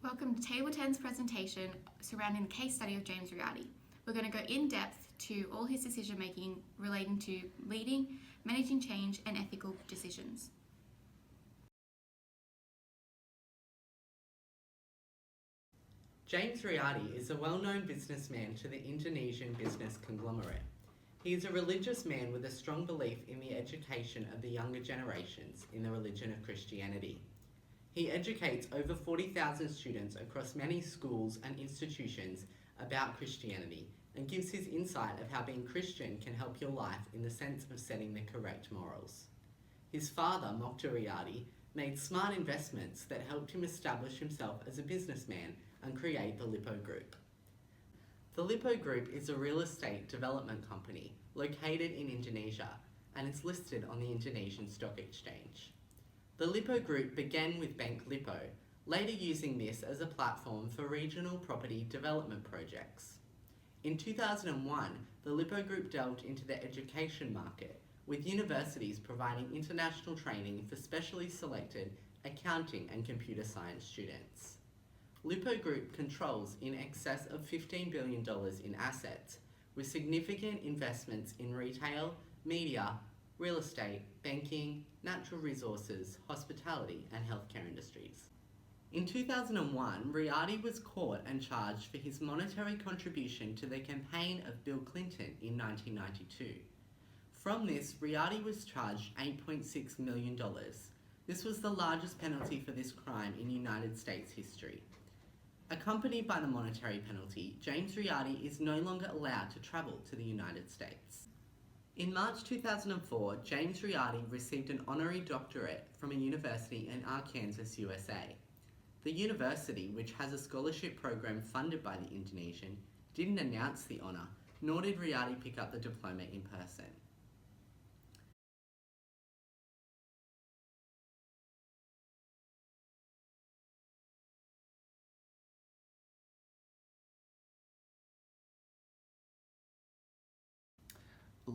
Welcome to Table 10's presentation surrounding the case study of James Riady. We're going to go in depth to all his decision making relating to leading, managing change and ethical decisions. James Riady is a well-known businessman to the Indonesian business conglomerate. He is a religious man with a strong belief in the education of the younger generations in the religion of Christianity. He educates over 40,000 students across many schools and institutions about Christianity and gives his insight of how being Christian can help your life in the sense of setting the correct morals. His father, Mokta Riady, made smart investments that helped him establish himself as a businessman and create the Lippo Group. The Lippo Group is a real estate development company located in Indonesia and is listed on the Indonesian Stock Exchange. The Lippo Group began with Bank Lippo, later using this as a platform for regional property development projects. In 2001, the Lippo Group delved into the education market, with universities providing international training for specially selected accounting and computer science students. Lippo Group controls in excess of $15 billion in assets, with significant investments in retail, media, real estate, banking, natural resources, hospitality, and healthcare industries. In 2001, Riady was caught and charged for his monetary contribution to the campaign of Bill Clinton in 1992. From this, Riady was charged $8.6 million. This was the largest penalty for this crime in United States history. Accompanied by the monetary penalty, James Riady is no longer allowed to travel to the United States. In March 2004, James Riady received an honorary doctorate from a university in Arkansas, USA. The university, which has a scholarship program funded by the Indonesian, didn't announce the honour, nor did Riady pick up the diploma in person.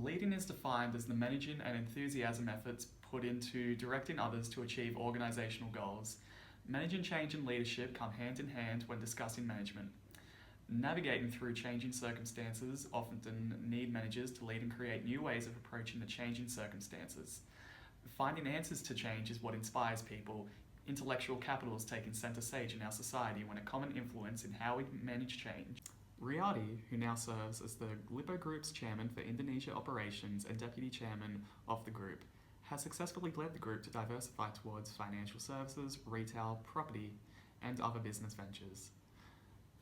Leading is defined as the managing and enthusiasm efforts put into directing others to achieve organisational goals. Managing change and leadership come hand in hand when discussing management. Navigating through changing circumstances often need managers to lead and create new ways of approaching the changing circumstances. Finding answers to change is what inspires people. Intellectual capital is taking centre stage in our society when a common influence in how we manage change. Riady, who now serves as the Lippo Group's chairman for Indonesia operations and deputy chairman of the group, has successfully led the group to diversify towards financial services, retail, property, and other business ventures.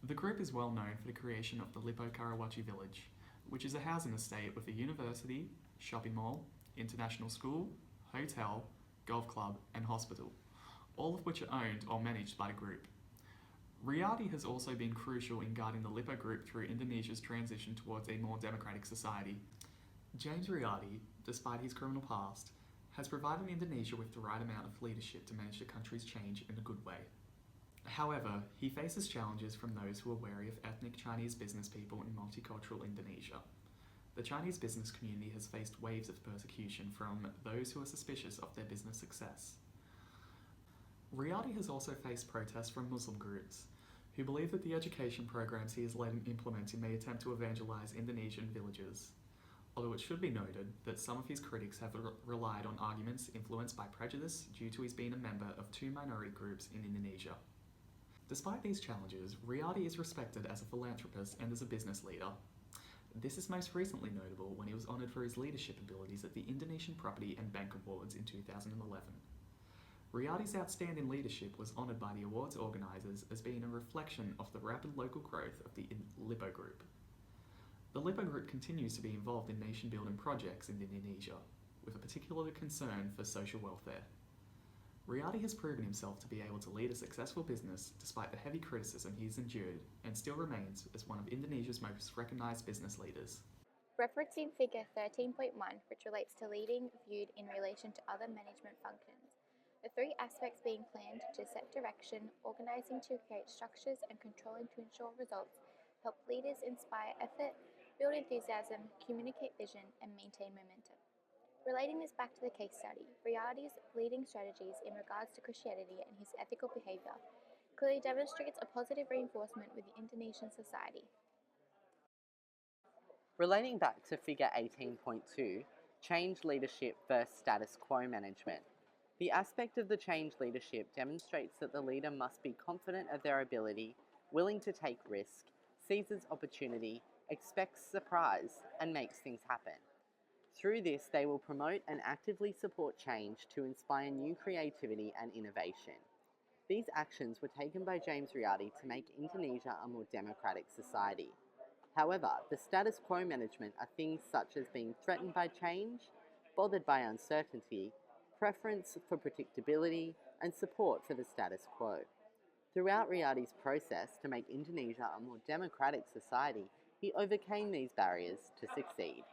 The group is well known for the creation of the Lippo Karawaci Village, which is a housing estate with a university, shopping mall, international school, hotel, golf club, and hospital, all of which are owned or managed by the group. Riady has also been crucial in guiding the Lippo Group through Indonesia's transition towards a more democratic society. James Riady, despite his criminal past, has provided Indonesia with the right amount of leadership to manage the country's change in a good way. However, he faces challenges from those who are wary of ethnic Chinese business people in multicultural Indonesia. The Chinese business community has faced waves of persecution from those who are suspicious of their business success. Riady has also faced protests from Muslim groups, who believe that the education programs he is led in implementing may attempt to evangelize Indonesian villagers. Although it should be noted that some of his critics have relied on arguments influenced by prejudice due to his being a member of two minority groups in Indonesia. Despite these challenges, Riady is respected as a philanthropist and as a business leader. This is most recently notable when he was honoured for his leadership abilities at the Indonesian Property and Bank Awards in 2011. Riady's outstanding leadership was honoured by the awards organisers as being a reflection of the rapid local growth of the Lippo Group. The Lippo Group continues to be involved in nation-building projects in Indonesia, with a particular concern for social welfare. Riady has proven himself to be able to lead a successful business despite the heavy criticism he has endured, and still remains as one of Indonesia's most recognised business leaders. Referencing figure 13.1, which relates to leading viewed in relation to other management functions. The three aspects being planned to set direction, organising to create structures, and controlling to ensure results help leaders inspire effort, build enthusiasm, communicate vision, and maintain momentum. Relating this back to the case study, Riady's leading strategies in regards to Christianity and his ethical behaviour clearly demonstrates a positive reinforcement with the Indonesian society. Relating back to figure 18.2, change leadership versus status quo management. The aspect of the change leadership demonstrates that the leader must be confident of their ability, willing to take risk, seizes opportunity, expects surprise, and makes things happen. Through this, they will promote and actively support change to inspire new creativity and innovation. These actions were taken by James Riady to make Indonesia a more democratic society. However, the status quo management are things such as being threatened by change, bothered by uncertainty, preference for predictability, and support for the status quo. Throughout Riady's process to make Indonesia a more democratic society, he overcame these barriers to succeed.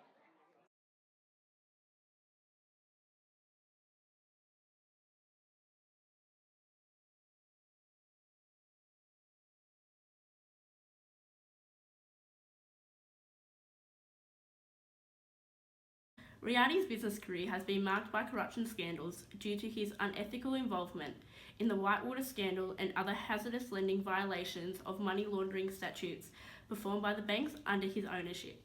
Riady's business career has been marked by corruption scandals due to his unethical involvement in the Whitewater scandal and other hazardous lending violations of money laundering statutes performed by the banks under his ownership.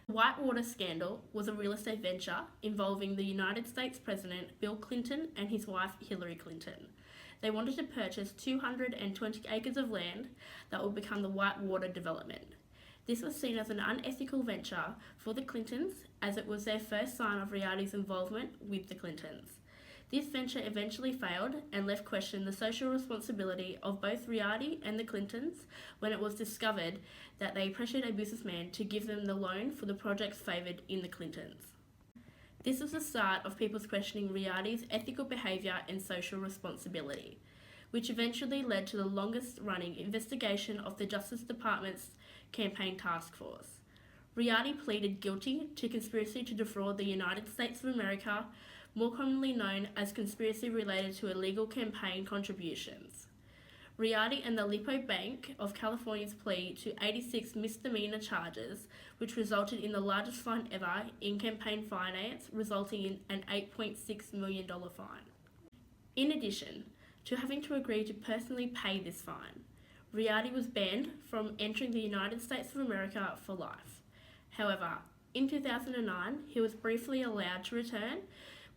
The Whitewater scandal was a real estate venture involving the United States President Bill Clinton and his wife Hillary Clinton. They wanted to purchase 220 acres of land that would become the Whitewater development. This was seen as an unethical venture for the Clintons, as it was their first sign of Riady's involvement with the Clintons. This venture eventually failed and left question the social responsibility of both Riady and the Clintons when it was discovered that they pressured a businessman to give them the loan for the projects favoured in the Clintons. This was the start of people questioning Riady's ethical behaviour and social responsibility, which eventually led to the longest running investigation of the Justice Department's campaign task force. Riady pleaded guilty to conspiracy to defraud the United States of America, more commonly known as conspiracy related to illegal campaign contributions. Riady and the Lipo Bank of California's plea to 86 misdemeanor charges, which resulted in the largest fine ever in campaign finance, resulting in an $8.6 million fine. In addition to having to agree to personally pay this fine, Riady was banned from entering the United States of America for life. However, in 2009, he was briefly allowed to return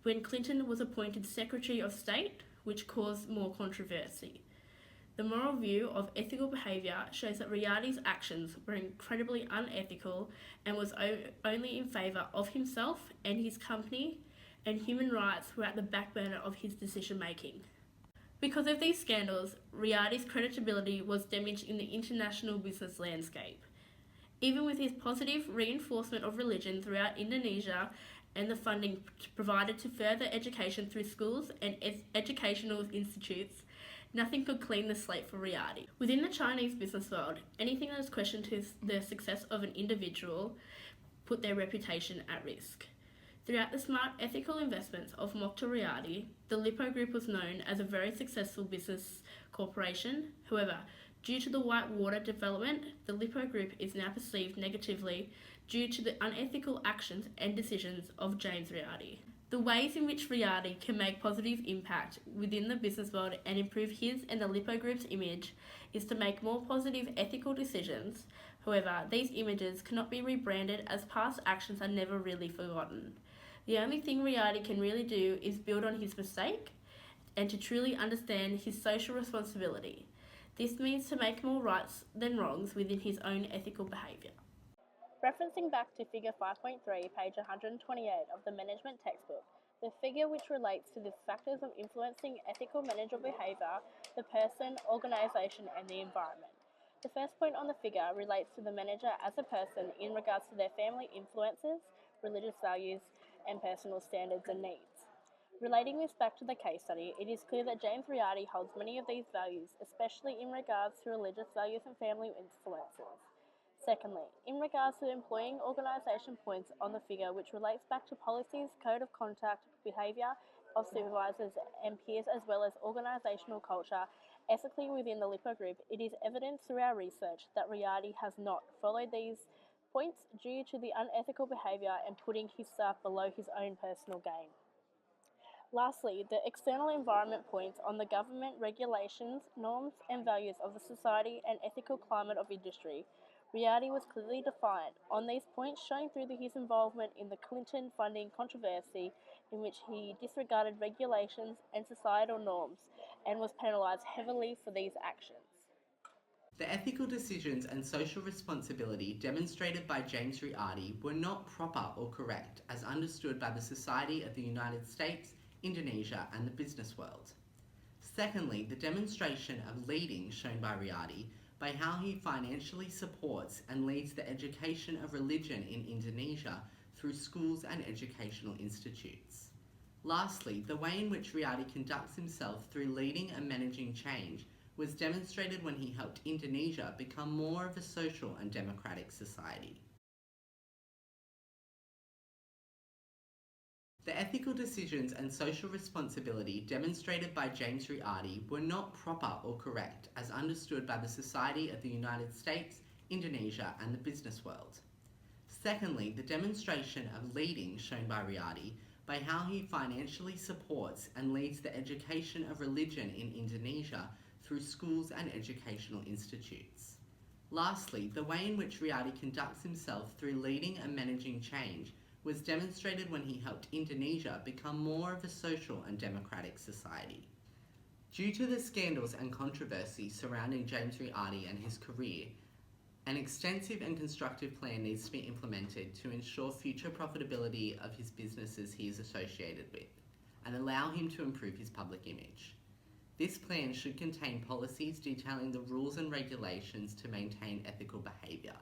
when Clinton was appointed Secretary of State, which caused more controversy. The moral view of ethical behaviour shows that Riady's actions were incredibly unethical and was only in favour of himself and his company, and human rights were at the back burner of his decision making. Because of these scandals, Riady's credibility was damaged in the international business landscape. Even with his positive reinforcement of religion throughout Indonesia and the funding provided to further education through schools and educational institutes, nothing could clean the slate for Riady. Within the Chinese business world, anything that is questioned to the success of an individual put their reputation at risk. Throughout the smart ethical investments of Mokhtar Riady, the Lipo Group was known as a very successful business corporation. However, due to the Whitewater development, the Lipo Group is now perceived negatively due to the unethical actions and decisions of James Riady. The ways in which Riady can make positive impact within the business world and improve his and the Lipo Group's image is to make more positive ethical decisions. However, these images cannot be rebranded as past actions are never really forgotten. The only thing Riady can really do is build on his mistake and to truly understand his social responsibility. This means to make more rights than wrongs within his own ethical behaviour. Referencing back to figure 5.3, page 128 of the management textbook, the figure which relates to the factors of influencing ethical managerial behaviour, the person, organisation and the environment. The first point on the figure relates to the manager as a person in regards to their family influences, religious values and personal standards and needs. Relating this back to the case study, it is clear that James Riady holds many of these values, especially in regards to religious values and family influences. Secondly, in regards to employing organisation points on the figure which relates back to policies, code of conduct, behaviour of supervisors and peers as well as organisational culture ethically within the Lipo Group, it is evident through our research that Riady has not followed these points due to the unethical behaviour and putting his staff below his own personal gain. Lastly, the external environment points on the government regulations, norms, and values of the society and ethical climate of industry. Riady was clearly defined on these points, showing through his involvement in the Clinton funding controversy, in which he disregarded regulations and societal norms and was penalised heavily for these actions. The ethical decisions and social responsibility demonstrated by James Riady were not proper or correct as understood by the Society of the United States, Indonesia, and the business world. Secondly, the demonstration of leading shown by Riady by how he financially supports and leads the education of religion in Indonesia through schools and educational institutes. Lastly, the way in which Riady conducts himself through leading and managing change was demonstrated when he helped Indonesia become more of a social and democratic society. The ethical decisions and social responsibility demonstrated by James Riady were not proper or correct as understood by the Society of the United States, Indonesia, and the business world. Secondly, the demonstration of leading shown by Riady by how he financially supports and leads the education of religion in Indonesia through schools and educational institutes. Lastly, the way in which Riady conducts himself through leading and managing change was demonstrated when he helped Indonesia become more of a social and democratic society. Due to the scandals and controversy surrounding James Riady and his career, an extensive and constructive plan needs to be implemented to ensure future profitability of his businesses he is associated with and allow him to improve his public image. This plan should contain policies detailing the rules and regulations to maintain ethical behaviour.